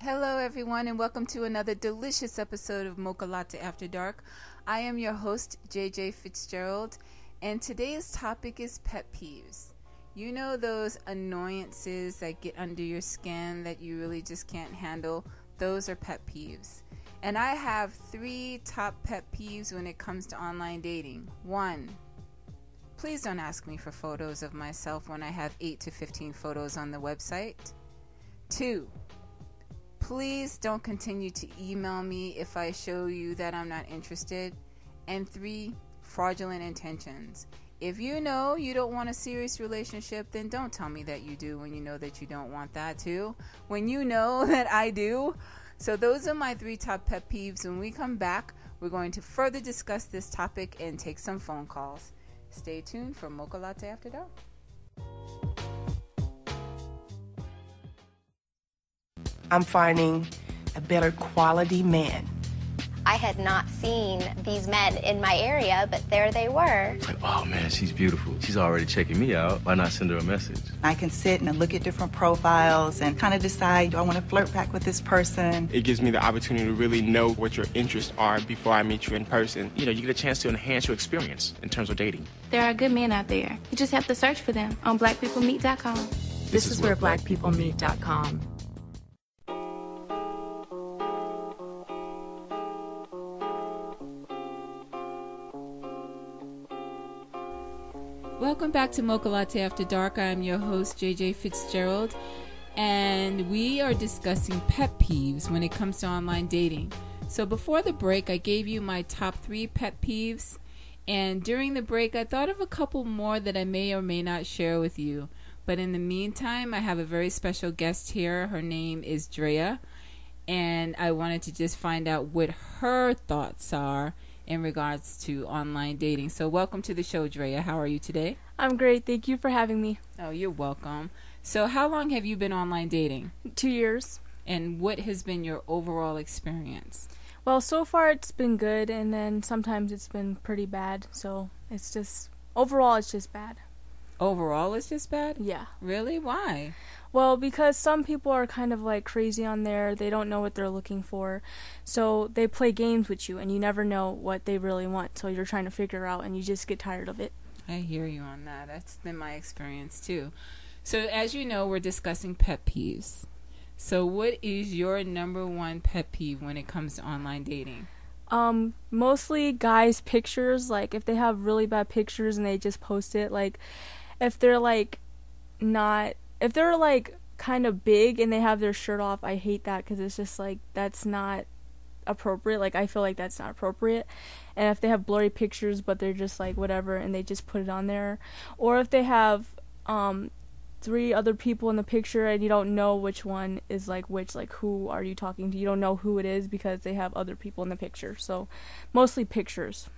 Hello, everyone, and welcome to another delicious episode of Mocha Latte After Dark. I am your host, JJ Fitzgerald, and today's topic is pet peeves. You know those annoyances that get under your skin that you really just can't handle? Those are pet peeves. And I have 3 top pet peeves when it comes to online dating. 1, please don't ask me for photos of myself when I have 8 to 15 photos on the website. 2, please don't continue to email me if I show you that I'm not interested. And 3, fraudulent intentions. If you know you don't want a serious relationship, then don't tell me that you do when you know that you don't want that too. When you know that I do. So those are my 3 top pet peeves. When we come back, we're going to further discuss this topic and take some phone calls. Stay tuned for Mocha Latte After Dark. I'm finding a better quality man. I had not seen these men in my area, but there they were. It's like, oh man, she's beautiful. She's already checking me out. Why not send her a message? I can sit and look at different profiles and kind of decide, do I want to flirt back with this person? It gives me the opportunity to really know what your interests are before I meet you in person. You know, you get a chance to enhance your experience in terms of dating. There are good men out there. You just have to search for them on blackpeoplemeet.com. This is where blackpeoplemeet.com. Welcome back to Mocha Latte After Dark. I am your host, JJ Fitzgerald, and we are discussing pet peeves when it comes to online dating. So before the break, I gave you my top 3 pet peeves, and during the break, I thought of a couple more that I may or may not share with you. But in the meantime, I have a very special guest here. Her name is Drea, and I wanted to just find out what her thoughts are in regards to online dating. So welcome to the show, Drea. How are you today? I'm great. Thank you for having me. Oh, you're welcome. So how long have you been online dating? 2 years. And what has been your overall experience? Well, so far it's been good, and then sometimes it's been pretty bad. So it's just, overall it's just bad. Overall it's just bad? Yeah. Really? Why? Well, because some people are kind of like crazy on there. They don't know what they're looking for. So they play games with you, and you never know what they really want. So you're trying to figure out, and you just get tired of it. I hear you on that. That's been my experience too. So as you know, we're discussing pet peeves. So what is your number 1 pet peeve when it comes to online dating? Mostly guys' pictures. Like if they have really bad pictures and they just post it. Like if they're like if they're like kind of big and they have their shirt off, I hate that because it's just like that's not appropriate. Like I feel like that's not appropriate. And if they have blurry pictures but they're just like whatever and they just put it on there, or if they have 3 other people in the picture and you don't know which one is like which, like who are you talking to, you don't know who it is because they have other people in the picture. So mostly pictures.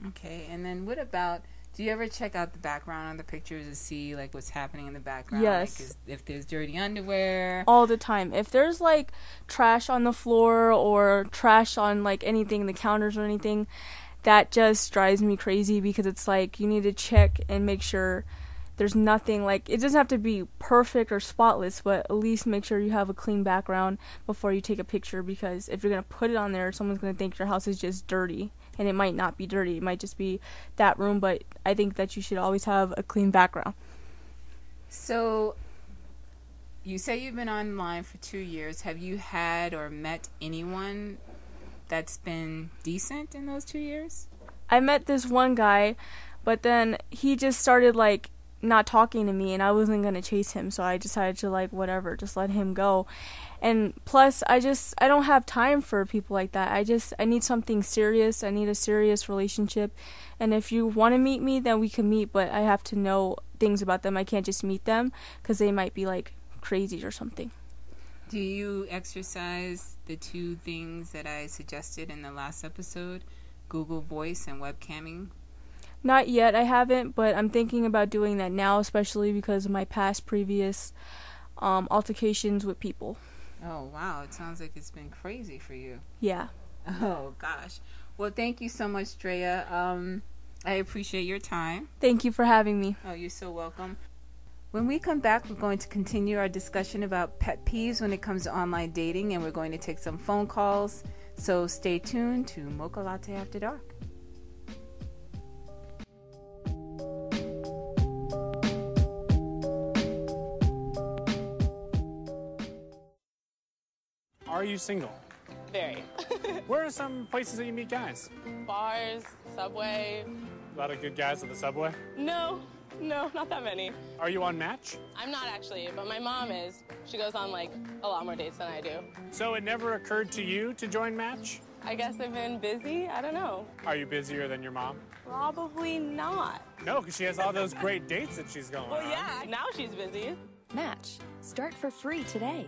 Okay. And then what about, do you ever check out the background on the pictures to see like what's happening in the background? Yes. Like if there's dirty underwear? All the time. If there's like trash on the floor or trash on like anything, the counters or anything, that just drives me crazy because it's like you need to check and make sure there's nothing, like it doesn't have to be perfect or spotless, but at least make sure you have a clean background before you take a picture, because if you're going to put it on there, someone's going to think your house is just dirty, and it might not be dirty. It might just be that room, but I think that you should always have a clean background. So you say you've been online for 2 years. Have you had or met anyone that's been decent in those 2 years? I met this one guy, but then he just started like not talking to me, and I wasn't going to chase him, so I decided to like whatever, just let him go. And plus I don't have time for people like that. I need something serious. I need a serious relationship, and if you want to meet me, then we can meet, but I have to know things about them. I can't just meet them because they might be like crazy or something. Do you exercise the 2 things that I suggested in the last episode, Google Voice and webcamming? Not yet, I haven't, but I'm thinking about doing that now, especially because of my previous altercations with people. Oh, wow. It sounds like it's been crazy for you. Yeah. Oh, gosh. Well, thank you so much, Drea. I appreciate your time. Thank you for having me. Oh, you're so welcome. When we come back, we're going to continue our discussion about pet peeves when it comes to online dating, and we're going to take some phone calls. So stay tuned to Mocha Latte After Dark. Are you single? Very. Where are some places that you meet guys? Bars, Subway. A lot of good guys at the Subway? No, not that many. Are you on Match? I'm not actually, but my mom is. She goes on like a lot more dates than I do. So it never occurred to you to join Match? I guess I've been busy. I don't know. Are you busier than your mom? Probably not. No, because she has all those great dates that she's going on. Well, yeah, now she's busy. Match. Start for free today.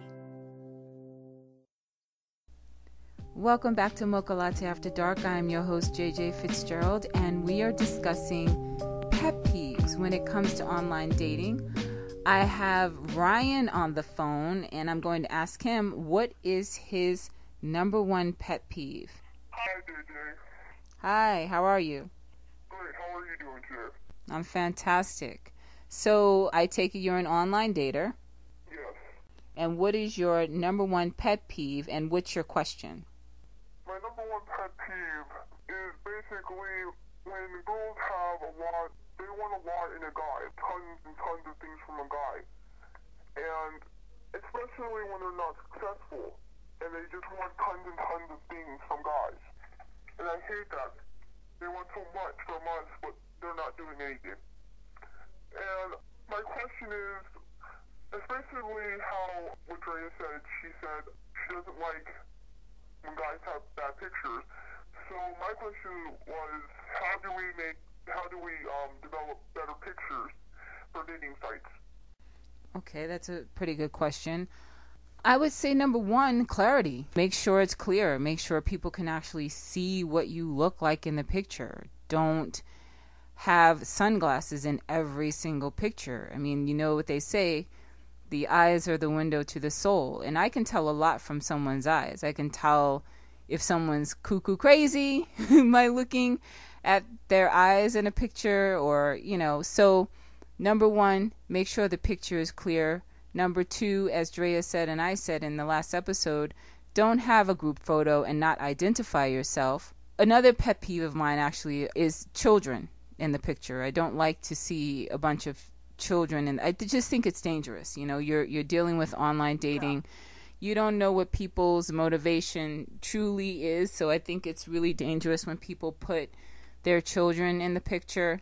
Welcome back to Mocha Latte After Dark. I am your host, JJ Fitzgerald, and we are discussing pet peeves when it comes to online dating. I have Ryan on the phone, and I'm going to ask him what is his number one pet peeve. Hi, JJ. Hi, how are you? Great, how are you doing today? I'm fantastic. So, I take it you're an online dater. Yes. And what is your number one pet peeve, and what's your question? My number one pet peeve is basically when girls have a lot, they want a lot in a guy, tons and tons of things from a guy. And especially when they're not successful, and they just want tons and tons of things from guys. And I hate that. They want so much from us, but they're not doing anything. And my question is, especially how what Drea said, she said she doesn't like when guys have bad pictures. So my question was, how do we develop better pictures for dating sites? Okay, that's a pretty good question. I would say number one, clarity. Make sure it's clear. Make sure people can actually see what you look like in the picture. Don't have sunglasses in every single picture. I mean, you know what they say, the eyes are the window to the soul. And I can tell a lot from someone's eyes. I can tell if someone's cuckoo crazy by looking at their eyes in a picture, or, you know. So, number one, make sure the picture is clear. Number two, as Drea said and I said in the last episode, don't have a group photo and not identify yourself. Another pet peeve of mine actually is children in the picture. I don't like to see a bunch of children, and I just think it's dangerous. You know, you're dealing with online dating. You don't know what people's motivation truly is, so I think it's really dangerous when people put their children in the picture.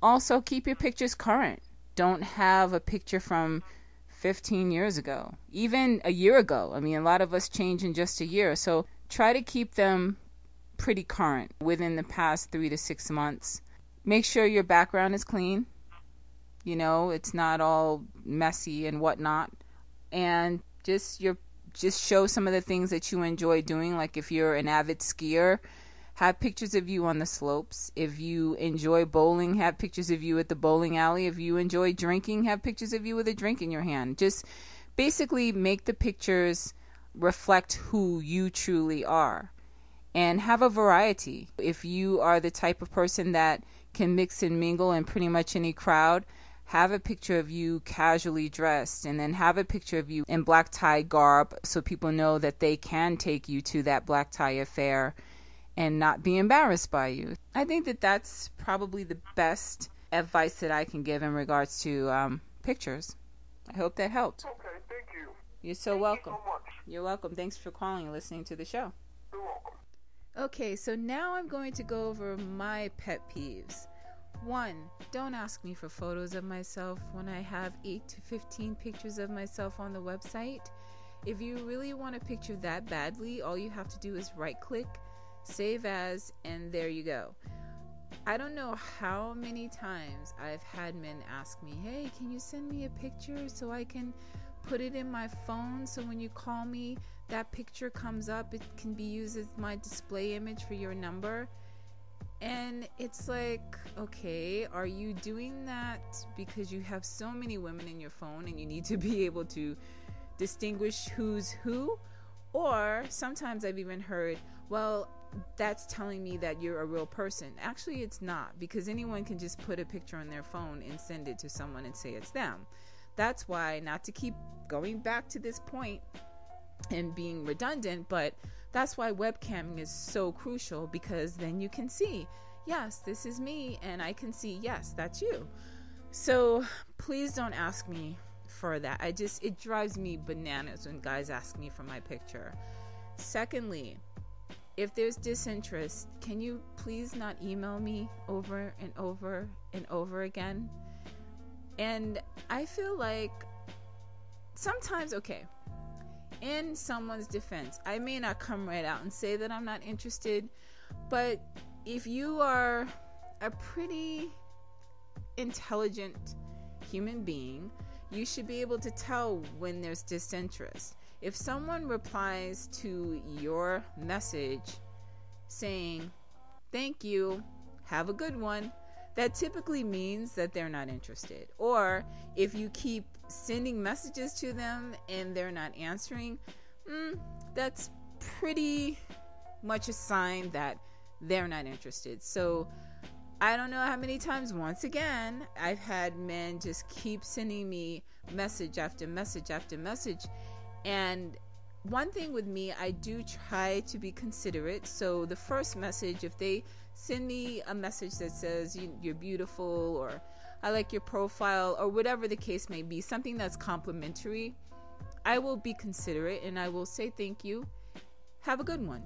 Also, keep your pictures current. Don't have a picture from 15 years ago, even a year ago. I mean, a lot of us change in just a year, so try to keep them pretty current within the past 3 to 6 months. Make sure your background is clean. You know, it's not all messy and whatnot. And just show some of the things that you enjoy doing. Like if you're an avid skier, have pictures of you on the slopes. If you enjoy bowling, have pictures of you at the bowling alley. If you enjoy drinking, have pictures of you with a drink in your hand. Just basically make the pictures reflect who you truly are. And have a variety. If you are the type of person that can mix and mingle in pretty much any crowd, have a picture of you casually dressed, and then have a picture of you in black tie garb so people know that they can take you to that black tie affair and not be embarrassed by you. I think that that's probably the best advice that I can give in regards to pictures. I hope that helped. Okay, thank you. You're so welcome. Thank you so much. You're welcome. Thanks for calling and listening to the show. You're welcome. Okay, so now I'm going to go over my pet peeves. 1, don't ask me for photos of myself when I have 8 to 15 pictures of myself on the website. If you really want a picture that badly, all you have to do is right-click, save as, and there you go. I don't know how many times I've had men ask me, hey, can you send me a picture so I can put it in my phone so when you call me, that picture comes up, it can be used as my display image for your number. And it's like, okay, are you doing that because you have so many women in your phone and you need to be able to distinguish who's who? Or sometimes I've even heard, well, that's telling me that you're a real person. Actually, it's not, because anyone can just put a picture on their phone and send it to someone and say it's them. That's why, not to keep going back to this point and being redundant, but that's why webcamming is so crucial, because then you can see, yes, this is me, and I can see, yes, that's you. So please don't ask me for that. It drives me bananas when guys ask me for my picture. Secondly, if there's disinterest, can you please not email me over and over and over again? And I feel like sometimes, okay, in someone's defense, I may not come right out and say that I'm not interested, but if you are a pretty intelligent human being, you should be able to tell when there's disinterest. If someone replies to your message saying, "Thank you, have a good one," that typically means that they're not interested. Or if you keep sending messages to them and they're not answering, that's pretty much a sign that they're not interested. So I don't know how many times, once again, I've had men just keep sending me message after message after message. And one thing with me, I do try to be considerate. So the first message, if they send me a message that says you're beautiful, or I like your profile, or whatever the case may be, something that's complimentary, I will be considerate and I will say thank you, have a good one.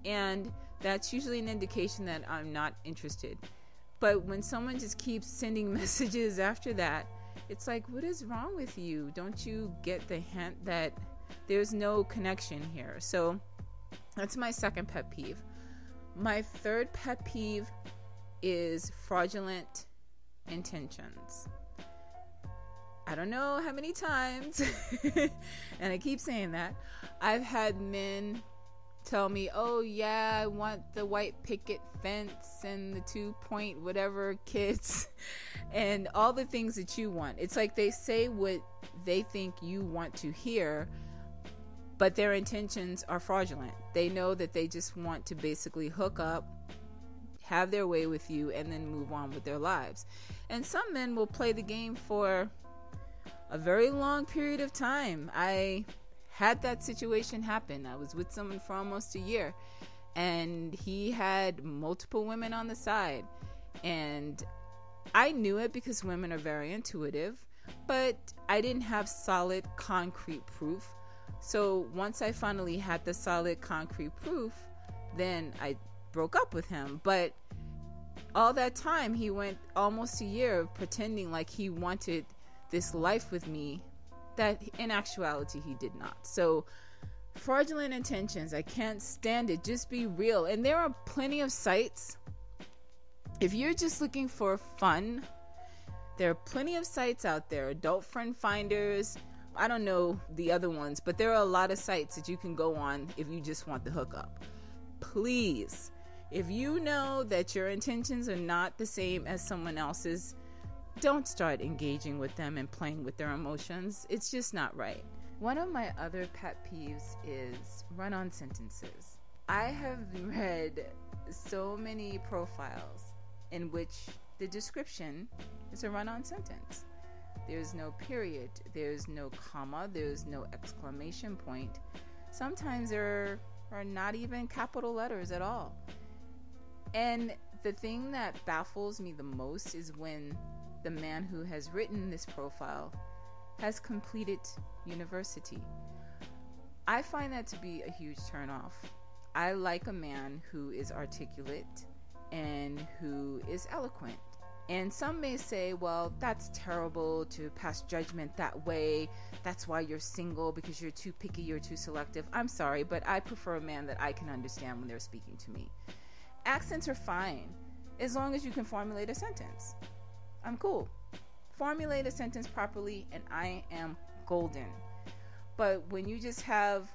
And that's usually an indication that I'm not interested. But when someone just keeps sending messages after that, it's like, what is wrong with you? Don't you get the hint that there's no connection here? So that's my second pet peeve. My third pet peeve is fraudulent intentions. I don't know how many times, and I keep saying that, I've had men tell me, "Oh yeah, I want the white picket fence and the 2-point whatever kids and all the things that you want." It's like they say what they think you want to hear, but their intentions are fraudulent. They know that they just want to basically hook up, have their way with you, and then move on with their lives. And some men will play the game for a very long period of time. I had that situation happen. I was with someone for almost a year, and he had multiple women on the side. And I knew it because women are very intuitive, but I didn't have solid concrete proof. So once I finally had the solid concrete proof, then I broke up with him. But all that time, he went almost a year pretending like he wanted this life with me, that in actuality he did not. So fraudulent intentions, I can't stand it. Just be real. And there are plenty of sites. If you're just looking for fun, there are plenty of sites out there. Adult Friend Finders, I don't know the other ones, but there are a lot of sites that you can go on if you just want the hookup. Please, if you know that your intentions are not the same as someone else's, don't start engaging with them and playing with their emotions. It's just not right. One of my other pet peeves is run-on sentences. I have read so many profiles in which the description is a run-on sentence. There's no period, there's no comma, there's no exclamation point. Sometimes there are not even capital letters at all. And the thing that baffles me the most is when the man who has written this profile has completed university. I find that to be a huge turnoff. I like a man who is articulate and who is eloquent. And some may say, well, that's terrible to pass judgment that way. That's why you're single, because you're too picky, you're too selective. I'm sorry, but I prefer a man that I can understand when they're speaking to me. Accents are fine, as long as you can formulate a sentence. I'm cool. Formulate a sentence properly and I am golden. But when you just have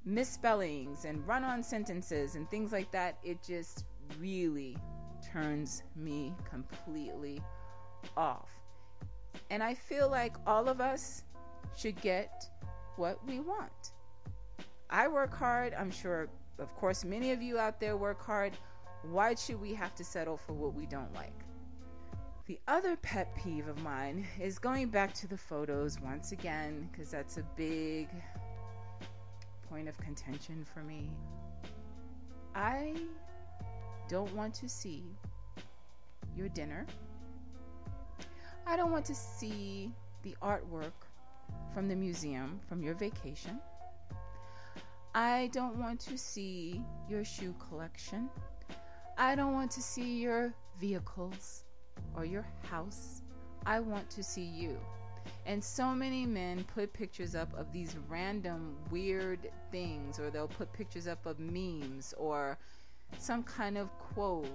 misspellings and run-on sentences and things like that, it just really turns me completely off. And I feel like all of us should get what we want. I work hard. I'm sure, of course, many of you out there work hard. Why should we have to settle for what we don't like? The other pet peeve of mine is going back to the photos once again, because that's a big point of contention for me. I don't want to see your dinner. I don't want to see the artwork from the museum from your vacation. I don't want to see your shoe collection. I don't want to see your vehicles or your house. I want to see you. And so many men put pictures up of these random weird things, or they'll put pictures up of memes or some kind of quote,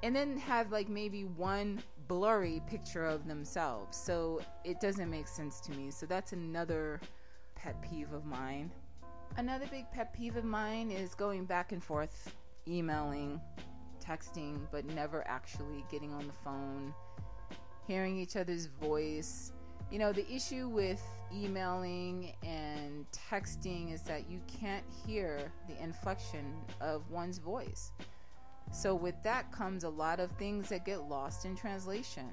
and then have like maybe one blurry picture of themselves. So it doesn't make sense to me. So that's another pet peeve of mine. Another big pet peeve of mine is going back and forth, emailing, texting, but never actually getting on the phone, hearing each other's voice. You know, the issue with emailing and texting is that you can't hear the inflection of one's voice. So with that comes a lot of things that get lost in translation.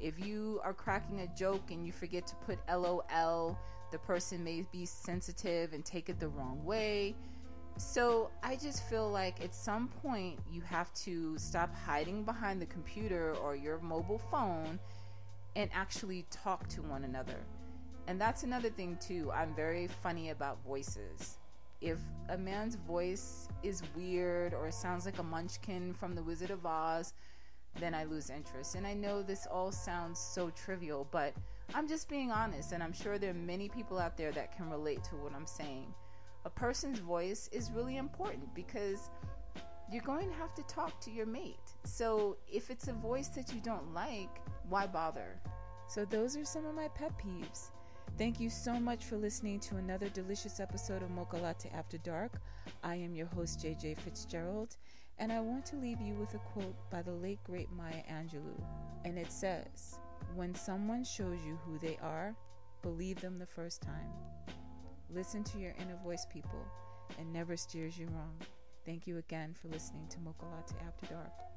If you are cracking a joke and you forget to put LOL, the person may be sensitive and take it the wrong way. So I just feel like at some point you have to stop hiding behind the computer or your mobile phone and actually talk to one another. And that's another thing too. I'm very funny about voices. If a man's voice is weird or sounds like a munchkin from The Wizard of Oz, then I lose interest. And I know this all sounds so trivial, but I'm just being honest, and I'm sure there are many people out there that can relate to what I'm saying. A person's voice is really important because you're going to have to talk to your mate. So if it's a voice that you don't like, why bother? So those are some of my pet peeves. Thank you so much for listening to another delicious episode of Mocha Latte After Dark. I am your host, JJ Fitzgerald, and I want to leave you with a quote by the late great Maya Angelou. And it says, "When someone shows you who they are, believe them the first time. Listen to your inner voice, people, and never steers you wrong." Thank you again for listening to Mocha Latte After Dark.